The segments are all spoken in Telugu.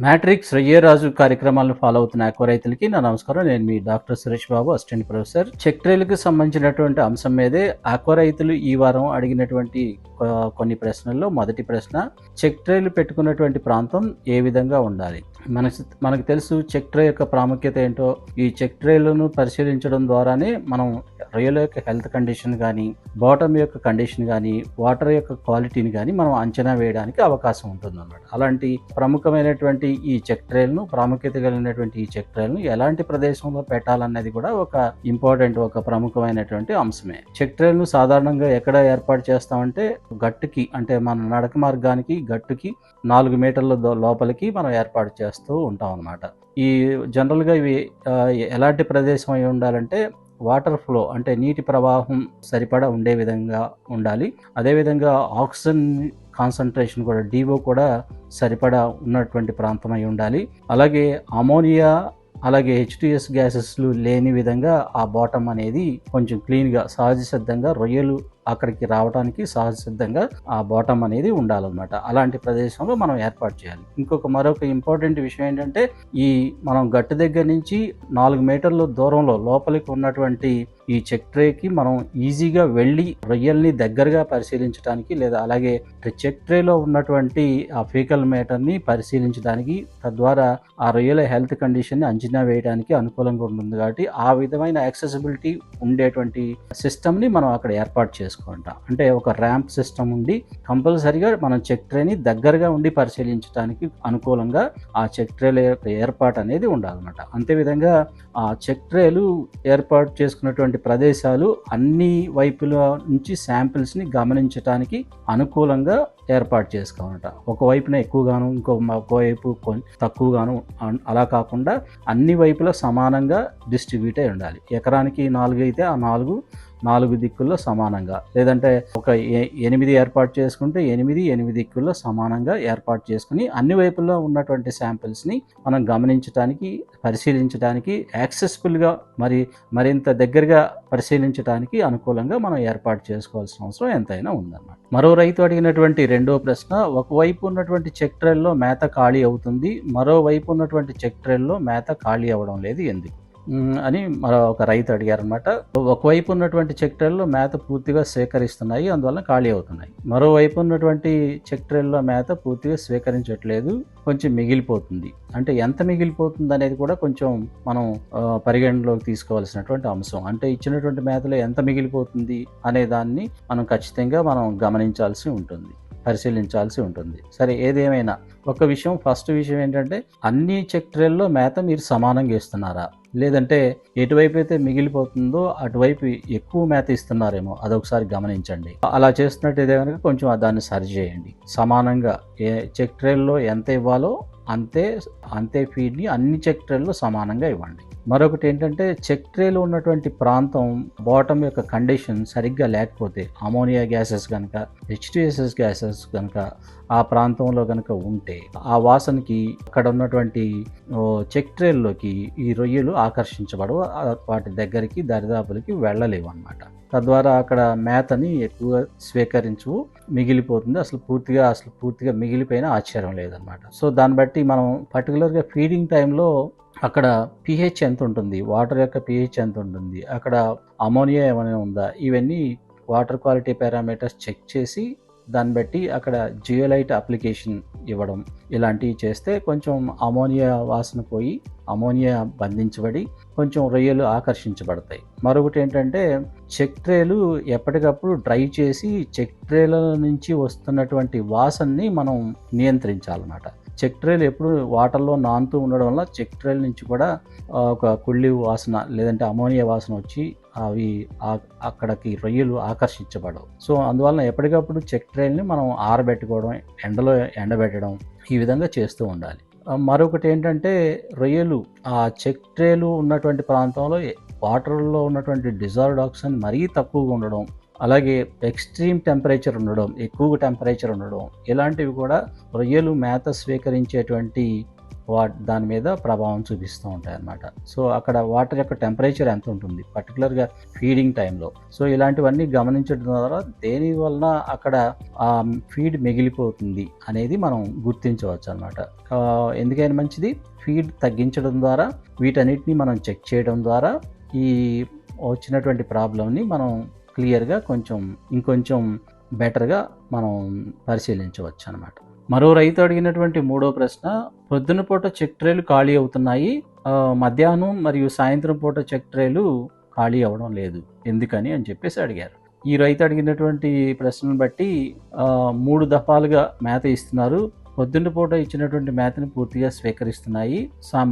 మ్యాట్రిక్స్ రొయ్యరాజు కార్యక్రమాలను ఫాలో అవుతున్న ఆక్వా రైతులకి నా నమస్కారం. నేను మీ doctor Suresh Babu, assistant professor. Check ట్రేలకు సంబంధించినటువంటి అంశం మీదే ఆక్వా రైతులు ఈ వారం అడిగినటువంటి కొన్ని ప్రశ్నల్లో మొదటి ప్రశ్న, చెక్ ట్రేలు పెట్టుకున్నటువంటి ప్రాంతం ఏ విధంగా ఉండాలి? మనకు తెలుసు చెక్ ట్రే యొక్క ప్రాముఖ్యత ఏంటో. ఈ చెక్ ట్రేలను పరిశీలించడం ద్వారానే మనం రొయ్యల యొక్క హెల్త్ కండిషన్ కానీ, బాటమ్ యొక్క కండిషన్ కానీ, వాటర్ యొక్క క్వాలిటీని కానీ మనం అంచనా వేయడానికి అవకాశం ఉంటుంది అన్నమాట. అలాంటి ప్రముఖమైనటువంటి ఈ చెక్ ట్రేలను, ప్రాముఖ్యత కలిగినటువంటి ఈ చెక్ ట్రేలను ఎలాంటి ప్రదేశంలో పెట్టాలన్నది కూడా ఒక ప్రముఖమైనటువంటి అంశమే. చెక్ ట్రేలను సాధారణంగా ఎక్కడ ఏర్పాటు చేస్తామంటే గట్టుకి, అంటే మన నడక మార్గానికి గట్టుకి 4 మీటర్ల లోపలికి మనం ఏర్పాటు చేస్తూ ఉంటాం అన్నమాట. ఈ జనరల్గా ఇవి ఎలాంటి ప్రదేశం అయి ఉండాలంటే వాటర్ ఫ్లో, అంటే నీటి ప్రవాహం సరిపడా ఉండే విధంగా ఉండాలి. అదేవిధంగా ఆక్సిజన్ కాన్సన్ట్రేషన్ కూడా, DO కూడా సరిపడా ఉన్నటువంటి ప్రాంతం అయి ఉండాలి. అలాగే అమోనియా, అలాగే H2S గ్యాసెస్లు లేని విధంగా ఆ బాటమ్ అనేది కొంచెం క్లీన్గా, సహజ సిద్ధంగా రొయ్యలు అక్కడికి రావడానికి సహజ సిద్ధంగా ఆ బాటమ్ అనేది ఉండాలన్నమాట. అలాంటి ప్రదేశంలో మనం ఏర్పాటు చేయాలి. మరొక ఇంపార్టెంట్ విషయం ఏంటంటే, ఈ మనం గట్టు దగ్గర నుంచి 4 మీటర్ల దూరంలో లోపలికి ఉన్నటువంటి ఈ చెక్ ట్రేకి మనం ఈజీగా వెళ్ళి రొయ్యల్ని దగ్గరగా పరిశీలించడానికి, లేదా అలాగే చెక్ ట్రేలో ఉన్నటువంటి ఆ ఫీకల్ మ్యాటర్ని పరిశీలించడానికి, తద్వారా ఆ రొయ్యల హెల్త్ కండిషన్ని అంచనా వేయడానికి అనుకూలంగా ఉంటుంది. కాబట్టి ఆ విధమైన యాక్సెసిబిలిటీ ఉండేటువంటి సిస్టమ్ని మనం అక్కడ ఏర్పాటు చేసుకుంటాం. అంటే ఒక ర్యాంప్ సిస్టమ్ ఉండి కంపల్సరిగా మనం చెక్ ట్రేని దగ్గరగా ఉండి పరిశీలించడానికి అనుకూలంగా ఆ చెక్ ట్రేల యొక్క ఏర్పాటు అనేది ఉండాలన్నమాట. అంతేవిధంగా ఆ చెక్ ట్రేలు ఏర్పాటు చేసుకున్నటువంటి ప్రదేశాలు అన్ని వైపుల నుంచి శాంపిల్స్ని గమనించడానికి అనుకూలంగా ఏర్పాటు చేసుకోవాలన్నమాట. ఒకవైపున ఎక్కువగాను, ఒకవైపు తక్కువగాను, అలా కాకుండా అన్ని వైపులా సమానంగా డిస్ట్రిబ్యూట్ అయి ఉండాలి. ఎకరానికి 4 అయితే ఆ 4 దిక్కుల్లో సమానంగా, లేదంటే ఒక 8 ఏర్పాటు చేసుకుంటే 8 దిక్కుల్లో సమానంగా ఏర్పాటు చేసుకుని అన్ని వైపుల్లో ఉన్నటువంటి శాంపిల్స్ని మనం గమనించడానికి, పరిశీలించడానికి, యాక్సెసిబుల్గా మరింత దగ్గరగా పరిశీలించడానికి అనుకూలంగా మనం ఏర్పాటు చేసుకోవాల్సిన అవసరం ఎంతైనా ఉందన్నమాట. మరో రైతు అడిగినటువంటి రెండో ప్రశ్న, ఒకవైపు ఉన్నటువంటి చెక్ ట్రేల్లో మేత ఖాళీ అవుతుంది, మరోవైపు ఉన్నటువంటి చెక్ ట్రేల్లో మేత ఖాళీ అవ్వడం లేదు ఎందుకు అని మరో ఒక రైతు అడిగారనమాట. ఒకవైపు ఉన్నటువంటి చెక్ ట్రేల్లో మేత పూర్తిగా స్వీకరిస్తున్నాయి, అందువల్ల ఖాళీ అవుతున్నాయి. మరోవైపు ఉన్నటువంటి చెక్ ట్రేల్లో మేత పూర్తిగా స్వీకరించట్లేదు, కొంచెం మిగిలిపోతుంది. అంటే ఎంత మిగిలిపోతుంది అనేది కూడా కొంచెం మనం పరిగణలోకి తీసుకోవాల్సినటువంటి అంశం. అంటే ఇచ్చినటువంటి మేతలో ఎంత మిగిలిపోతుంది అనే దాన్ని మనం ఖచ్చితంగా గమనించాల్సి ఉంటుంది, పరిశీలించాల్సి ఉంటుంది. సరే, ఏదేమైనా ఫస్ట్ విషయం ఏంటంటే, అన్ని చెక్ ట్రేల్లో మేత మీరు సమానంగా ఇస్తున్నారా, లేదంటే ఎటువైపు అయితే మిగిలిపోతుందో అటువైపు ఎక్కువ మేత ఇస్తున్నారేమో అదొకసారి గమనించండి. అలా చేస్తున్నట్టయితే కనుక కొంచెం దాన్ని సరి చేయండి. సమానంగా చెక్ ట్రేల్లో ఎంత ఇవ్వాలో అంతే ఫీడ్ని అన్ని చెక్ ట్రేల్లో సమానంగా ఇవ్వండి. మరొకటి ఏంటంటే, చెక్ ట్రేలో ఉన్నటువంటి ప్రాంతం బాటమ్ యొక్క కండిషన్ సరిగ్గా లేకపోతే, అమోనియా గ్యాసెస్ కనుక, H2S గ్యాసెస్ కనుక ఆ ప్రాంతంలో కనుక ఉంటే, ఆ వాసనకి అక్కడ ఉన్నటువంటి చెక్ ట్రేల్లోకి ఈ రొయ్యలు ఆకర్షించబడవు, వాటి దగ్గరికి దరిదాపులకి వెళ్ళలేవు అన్నమాట. తద్వారా అక్కడ మేతని ఎక్కువగా స్వీకరించవు, మిగిలిపోతుంది. అసలు పూర్తిగా మిగిలిపోయినా ఆశ్చర్యం లేదనమాట. సో దాన్ని బట్టి మనం పర్టికులర్గా ఫీడింగ్ టైంలో అక్కడ pH ఎంత ఉంటుంది, వాటర్ యొక్క pH ఎంత ఉంటుంది, అక్కడ అమోనియా ఏమైనా ఉందా, ఇవన్నీ వాటర్ క్వాలిటీ పారామీటర్స్ చెక్ చేసి దాన్ని బట్టి అక్కడ జియోలైట్ అప్లికేషన్ ఇవ్వడం, ఇలాంటివి చేస్తే కొంచెం అమోనియా వాసన పోయి అమోనియా బంధించబడి కొంచెం రొయ్యలు ఆకర్షించబడతాయి. మరొకటి ఏంటంటే, చెక్ ట్రేలు ఎప్పటికప్పుడు డ్రై చేసి చెక్ ట్రేల నుంచి వస్తున్నటువంటి వాసనని మనం నియంత్రించాలన్నమాట. చెక్ ట్రేలు ఎప్పుడు వాటర్లో నానుతూ ఉండడం వల్ల చెక్ ట్రేల నుంచి కూడా ఒక కుళ్ళి వాసన, లేదంటే అమోనియా వాసన వచ్చి అవి అక్కడికి రొయ్యలు ఆకర్షించబడవు. సో అందువలన ఎప్పటికప్పుడు చెక్ ట్రేల్ని మనం ఆరబెట్టుకోవడం, ఎండలో ఎండబెట్టడం, ఈ విధంగా చేస్తూ ఉండాలి. మరొకటి ఏంటంటే, రొయ్యలు ఆ చెక్ ట్రేలు ఉన్నటువంటి ప్రాంతంలో వాటర్లో ఉన్నటువంటి డిజాల్వ్డ్ ఆక్సిజన్ మరీ తక్కువగా ఉండడం, అలాగే ఎక్స్ట్రీమ్ టెంపరేచర్ ఉండడం, ఎక్కువ టెంపరేచర్ ఉండడం, ఇలాంటివి కూడా రొయ్యలు మేత స్వీకరించేటువంటి దాని మీద ప్రభావం చూపిస్తూ ఉంటాయి అన్నమాట. సో అక్కడ వాటర్ యొక్క టెంపరేచర్ ఎంత ఉంటుంది పర్టికులర్గా ఫీడింగ్ టైంలో. సో ఇలాంటివన్నీ గమనించడం ద్వారా దేని వలన అక్కడ ఫీడ్ మిగిలిపోతుంది అనేది మనం గుర్తించవచ్చు అనమాట. ఎందుకైనా మంచిది ఫీడ్ తగ్గించడం ద్వారా వీటన్నిటిని మనం చెక్ చేయడం ద్వారా ఈ వచ్చినటువంటి ప్రాబ్లమ్ని మనం క్లియర్గా ఇంకొంచెం బెటర్గా మనం పరిశీలించవచ్చు అనమాట. మరో రైతు అడిగినటువంటి మూడో ప్రశ్న, పొద్దున పూట చెక్ ట్రేలు ఖాళీ అవుతున్నాయి, మధ్యాహ్నం మరియు సాయంత్రం పూట చెక్ ట్రేలు ఖాళీ అవ్వడం లేదు, ఎందుకని అని చెప్పేసి అడిగారు. ఈ రైతు అడిగినటువంటి ప్రశ్నను బట్టి 3 దఫాలుగా మేత ఇస్తున్నారు. పొద్దున్న పూట ఇచ్చినటువంటి మేతని పూర్తిగా స్వీకరిస్తున్నాయి.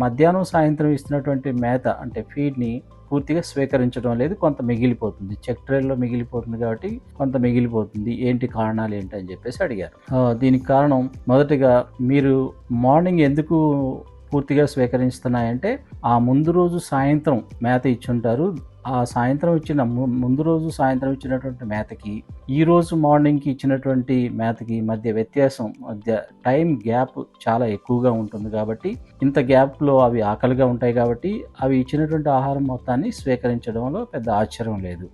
మధ్యాహ్నం సాయంత్రం ఇస్తున్నటువంటి మేత అంటే ఫీడ్ని పూర్తిగా స్వీకరించడం లేదు, కొంత మిగిలిపోతుంది. చెక్ ట్రేల్లో మిగిలిపోతుంది కాబట్టి కొంత మిగిలిపోతుంది. ఏంటి కారణాలు ఏంటి అని చెప్పేసి అడిగారు. దీనికి కారణం మొదటిగా మీరు మార్నింగ్ ఎందుకు పూర్తిగా స్వీకరిస్తున్నాయంటే ఆ ముందు రోజు సాయంత్రం మేత ఇచ్చుంటారు. ఆ ముందు రోజు సాయంత్రం ఇచ్చినటువంటి మేతకి ఈ రోజు మార్నింగ్కి ఇచ్చినటువంటి మేతకి మధ్య టైం గ్యాప్ చాలా ఎక్కువగా ఉంటుంది. కాబట్టి ఇంత గ్యాప్లో అవి ఆకలిగా ఉంటాయి కాబట్టి అవి ఇచ్చినటువంటి ఆహారం మొత్తాన్ని స్వీకరించడంలో పెద్ద ఆశ్చర్యం లేదు.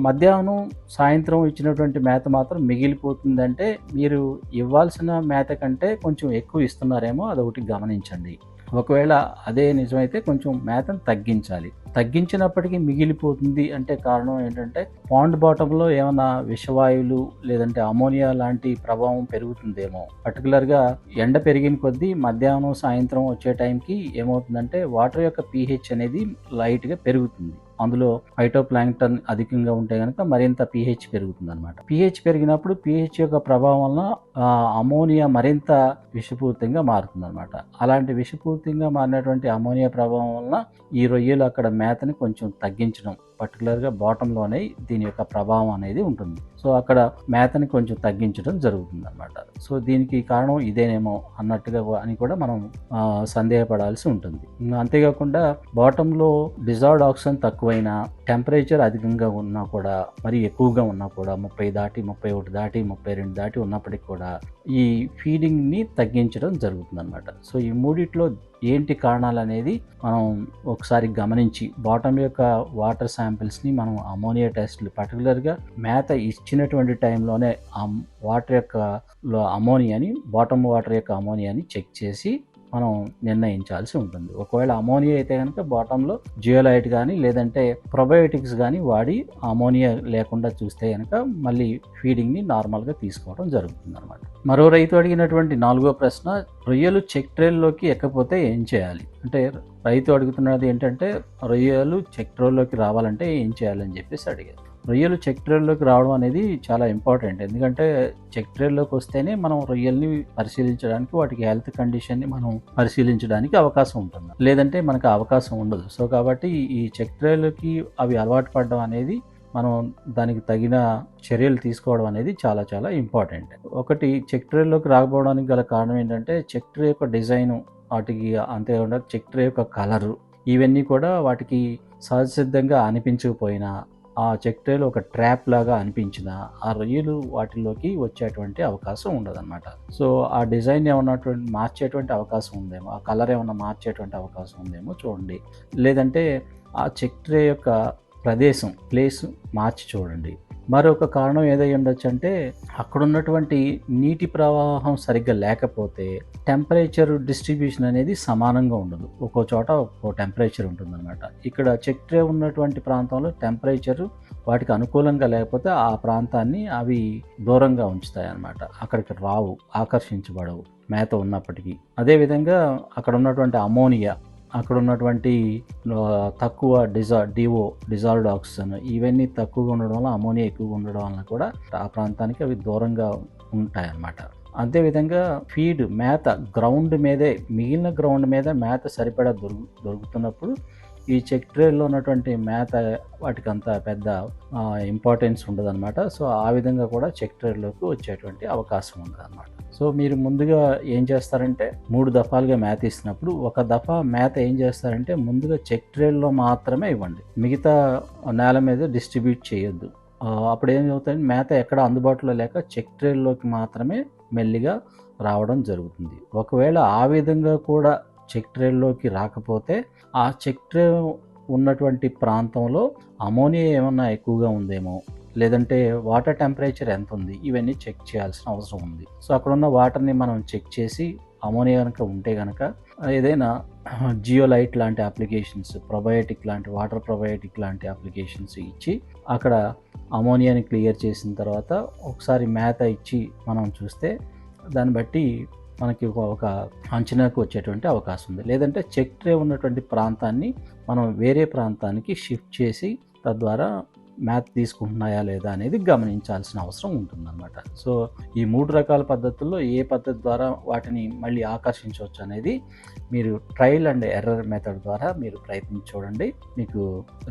మధ్యాహ్నం సాయంత్రం ఇచ్చినటువంటి మేత మాత్రం మిగిలిపోతుందంటే మీరు ఇవ్వాల్సిన మేత కంటే కొంచెం ఎక్కువ ఇస్తున్నారేమో, అదొకటి గమనించండి. ఒకవేళ అదే నిజమైతే కొంచెం మేతను తగ్గించినప్పటికీ మిగిలిపోతుంది అంటే కారణం ఏంటంటే పాండ్ బాటంలో ఏమైనా విషవాయువులు లేదంటే అమోనియా లాంటి ప్రభావం పెరుగుతుందేమో. పర్టికులర్గా ఎండ పెరిగిన కొద్దీ మధ్యాహ్నం సాయంత్రం వచ్చే టైంకి ఏమవుతుందంటే వాటర్ యొక్క pH అనేది లైట్గా పెరుగుతుంది. అందులో ఫైటోప్లాంక్టన్ అధికంగా ఉంటే కనుక మరింత pH పెరుగుతుంది అనమాట. pH పెరిగినప్పుడు pH యొక్క ప్రభావం వలన అమోనియా మరింత విషపూరితంగా మారుతుంది అనమాట. అలాంటి విషపూరితంగా మారినటువంటి అమోనియా ప్రభావం వలన ఈ రొయ్యలు అక్కడ మేతని కొంచెం తగ్గించడం, పర్టికులర్గా బాటంలోనే దీని యొక్క ప్రభావం అనేది ఉంటుంది. సో అక్కడ మేతని కొంచెం తగ్గించడం జరుగుతుంది అనమాట. సో దీనికి కారణం ఇదేనేమో అన్నట్టుగా అని కూడా మనం సందేహపడాల్సి ఉంటుంది. అంతేకాకుండా బాటంలో డిజాల్వ్డ్ ఆక్సిజన్ తక్కువైనా, టెంపరేచర్ అధికంగా ఉన్నా కూడా, మరి ఎక్కువగా ఉన్నా కూడా 30 దాటి 31 దాటి 32 దాటి ఉన్నప్పటికీ కూడా ఈ ఫీడింగ్ని తగ్గించడం జరుగుతుంది అనమాట. సో ఈ మూడిట్లో ఏంటి కారణాలు అనేది మనం ఒకసారి గమనించి బాటం యొక్క వాటర్ శాంపిల్స్ని మనం అమోనియా టెస్ట్లు, పర్టికులర్గా మేత ఇచ్చినటువంటి టైంలోనే ఆ వాటర్ యొక్క అమోనియాని బాటం వాటర్ యొక్క అమోనియాని చెక్ చేసి మనం నిర్ణయించాల్సి ఉంటుంది. ఒకవేళ అమోనియా అయితే కనుక బాటంలో జియోలైట్ కానీ లేదంటే ప్రొబయోటిక్స్ కానీ వాడి అమోనియా లేకుండా చూస్తే కనుక మళ్ళీ ఫీడింగ్ని నార్మల్గా తీసుకోవడం జరుగుతుంది అనమాట. మరో రైతు అడిగినటువంటి 4వ ప్రశ్న, రొయ్యలు చెక్ ట్రేల్లోకి ఎక్కపోతే ఏం చేయాలి? అంటే రైతు అడుగుతున్నది ఏంటంటే రొయ్యలు చెక్ ట్రేల్లోకి రావాలంటే ఏం చేయాలని చెప్పేసి అడిగారు. రొయ్యలు చెక్ ట్రేల్లోకి రావడం అనేది చాలా ఇంపార్టెంట్. ఎందుకంటే చెక్ ట్రేల్లోకి వస్తేనే మనం రొయ్యల్ని పరిశీలించడానికి, వాటికి హెల్త్ కండిషన్ని మనం పరిశీలించడానికి అవకాశం ఉంటుంది, లేదంటే మనకు అవకాశం ఉండదు. సో కాబట్టి ఈ చెక్ ట్రేల్లోకి అవి అలవాటు పడడం అనేది మనం దానికి తగిన చర్యలు తీసుకోవడం అనేది చాలా చాలా ఇంపార్టెంట్. ఒకటి, చెక్ ట్రేల్లోకి రాకపోవడానికి గల కారణం ఏంటంటే చెక్ ట్రే యొక్క డిజైను, వాటికి అంతేకాకుండా చెక్ ట్రే యొక్క కలరు, ఇవన్నీ కూడా వాటికి సహజసిద్ధంగా అనిపించకపోయినా, ఆ చెక్ ట్రేలో ఒక ట్రాప్ లాగా అనిపించిన ఆ రొయ్యలు వాటిలోకి వచ్చేటువంటి అవకాశం ఉండదన్నమాట. సో ఆ డిజైన్ ఏమన్నా మార్చేటువంటి అవకాశం ఉందేమో, ఆ కలర్ ఏమన్నా మార్చేటువంటి అవకాశం ఉందేమో చూడండి. లేదంటే ఆ చెక్ ట్రే యొక్క ప్లేస్ మార్చి చూడండి. మరొక కారణం ఏదై ఉండొచ్చు అంటే అక్కడ ఉన్నటువంటి నీటి ప్రవాహం సరిగ్గా లేకపోతే టెంపరేచర్ డిస్ట్రిబ్యూషన్ అనేది సమానంగా ఉండదు. ఒక్కో చోట ఒక్కో టెంపరేచర్ ఉంటుందన్నమాట. ఇక్కడ చెక్ ట్రే ఉన్నటువంటి ప్రాంతంలో టెంపరేచర్ వాటికి అనుకూలంగా లేకపోతే ఆ ప్రాంతాన్ని అవి దూరంగా ఉంచుతాయి అన్నమాట. అక్కడికి రావు, ఆకర్షించబడవు మేత ఉన్నప్పటికీ. అదేవిధంగా అక్కడ ఉన్నటువంటి అమోనియా, అక్కడ ఉన్నటువంటి తక్కువ డిజాల్వ్డ్ ఆక్సిజన్, ఇవన్నీ తక్కువగా ఉండడం వల్ల, అమోనియా ఎక్కువగా ఉండడం వల్ల కూడా ఆ ప్రాంతానికి అవి దూరంగా ఉంటాయి అన్నమాట. అదేవిధంగా మేత మిగిలిన గ్రౌండ్ మీద మేత సరిపడా దొరుకుతున్నప్పుడు ఈ చెక్ ట్రేలో ఉన్నటువంటి మేత వాటికి అంత పెద్ద ఇంపార్టెన్స్ ఉండదు అనమాట. సో ఆ విధంగా కూడా చెక్ ట్రేలోకి వచ్చేటువంటి అవకాశం ఉండదు అనమాట. సో మీరు ముందుగా ఏం చేస్తారంటే 3 దఫాలుగా మేత ఇస్తున్నప్పుడు ఒక దఫా మేత ఏం చేస్తారంటే ముందుగా చెక్ ట్రేలో మాత్రమే ఇవ్వండి, మిగతా నేల మీద డిస్ట్రిబ్యూట్ చేయొద్దు. అప్పుడు ఏం అవుతుంది, మేత ఎక్కడ అందుబాటులో లేక చెక్ ట్రేలోకి మాత్రమే మెల్లిగా రావడం జరుగుతుంది. ఒకవేళ ఆ విధంగా కూడా చెక్ ట్రేలోకి రాకపోతే ఆ చెక్ ట్రే ఉన్నటువంటి ప్రాంతంలో అమోనియా ఏమన్నా ఎక్కువగా ఉందేమో, లేదంటే వాటర్ టెంపరేచర్ ఎంత ఉంది, ఇవన్నీ చెక్ చేయాల్సిన అవసరం ఉంది. సో అక్కడ ఉన్న వాటర్ని మనం చెక్ చేసి అమోనియా కనుక ఉంటే కనుక ఏదైనా జియోలైట్ లాంటి అప్లికేషన్స్, ప్రొబయోటిక్ లాంటి వాటర్ ప్రొబయోటిక్ లాంటి అప్లికేషన్స్ ఇచ్చి అక్కడ అమోనియాని క్లియర్ చేసిన తర్వాత ఒకసారి మేత ఇచ్చి మనం చూస్తే దాన్ని బట్టి మనకి ఒక అంచనాకు వచ్చేటువంటి అవకాశం ఉంది. లేదంటే చెక్ ట్రే ఉన్నటువంటి ప్రాంతాన్ని మనం వేరే ప్రాంతానికి షిఫ్ట్ చేసి తద్వారా మ్యాథ్ తీసుకుంటున్నాయా లేదా అనేది గమనించాల్సిన అవసరం ఉంటుందన్నమాట. సో ఈ 3 రకాల పద్ధతుల్లో ఏ పద్ధతి ద్వారా వాటిని మళ్ళీ ఆకర్షించవచ్చు అనేది మీరు ట్రయల్ అండ్ ఎర్రర్ మెథడ్ ద్వారా మీరు ప్రయత్నించి చూడండి, మీకు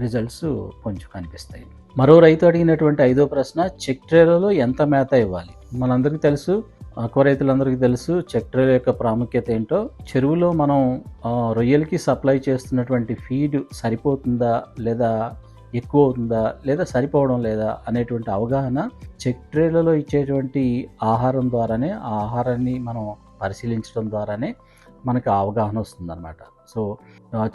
రిజల్ట్స్ కొంచెం కనిపిస్తాయి. మరో రైతు అడిగినటువంటి 5వ ప్రశ్న, చెక్ ట్రేలలో ఎంత మేత ఇవ్వాలి? మనందరికీ తెలుసు, ఆక్వా రైతులందరికీ తెలుసు చెక్ ట్రేల యొక్క ప్రాముఖ్యత ఏంటో. చెరువులో మనం రొయ్యలకి సప్లై చేస్తున్నటువంటి ఫీడ్ సరిపోతుందా లేదా ఎక్కువ అవుతుందా లేదా సరిపోవడం లేదా అనేటువంటి అవగాహన చెక్ ట్రేలలో ఇచ్చేటువంటి ఆహారం ద్వారానే, ఆ ఆహారాన్ని మనం పరిశీలించడం ద్వారానే మనకు అవగాహన వస్తుందన్నమాట. సో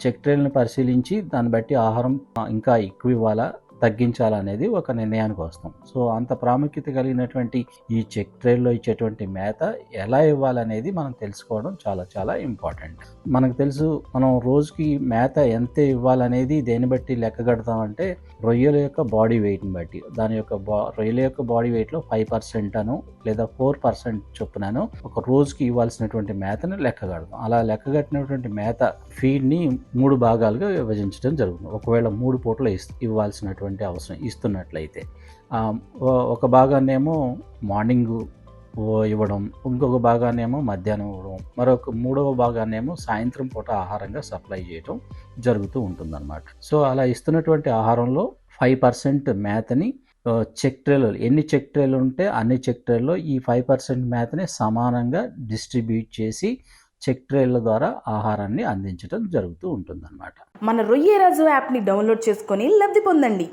చెక్ ట్రేలను పరిశీలించి దాన్ని బట్టి ఆహారం ఇంకా ఎక్కువ ఇవ్వాలా తగ్గించాలనేది ఒక నిర్ణయానికి వస్తాం. సో అంత ప్రాముఖ్యత కలిగినటువంటి ఈ చెక్ ట్రేల్లో ఇచ్చేటువంటి మేత ఎలా ఇవ్వాలనేది మనం తెలుసుకోవడం చాలా చాలా ఇంపార్టెంట్. మనకు తెలుసు, మనం రోజుకి మేత ఎంత ఇవ్వాలనేది దేన్ని బట్టి లెక్క కడతామంటే రొయ్యల యొక్క బాడీ వెయిట్ని బట్టి. దాని యొక్క రొయ్యల యొక్క బాడీ వెయిట్లో 5% అను లేదా 4% చొప్పునను ఒక రోజుకి ఇవ్వాల్సినటువంటి మేతను లెక్క కడతాం. అలా లెక్క కట్టినటువంటి మేత ఫీడ్ని 3 భాగాలుగా విభజించడం జరుగుతుంది. ఒకవేళ 3 పూటలు ఇవ్వాల్సినటువంటి అవసరం ఇస్తున్నట్లయితే ఒక భాగాన్నేమో మార్నింగ్ ఇవ్వడం, ఇంకొక భాగాన్నేమో మధ్యాహ్నం ఇవ్వడం, మూడవ భాగాన్నేమో సాయంత్రం పూట ఆహారంగా సప్లై చేయడం జరుగుతూ ఉంటుందన్నమాట. సో అలా ఇస్తున్నటువంటి ఆహారంలో 5% మేతని చెక్ ట్రేలో, ఎన్ని చెక్ ట్రేలు ఉంటే అన్ని చెక్ ట్రేల్లో ఈ 5% మేతని సమానంగా డిస్ట్రిబ్యూట్ చేసి చెక్ ట్రేల ద్వారా ఆహారాన్ని అందించడం జరుగుతూ ఉంటుందన్నమాట. మన రొయ్యరాజు యాప్ని డౌన్లోడ్ చేసుకొని లబ్ధి పొందండి.